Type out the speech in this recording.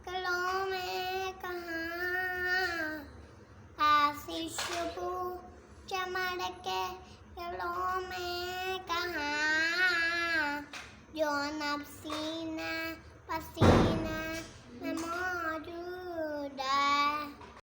कलों में कहाँ, आशीष चमड़ के कलों में कहाँ, जो नफसीना पसीना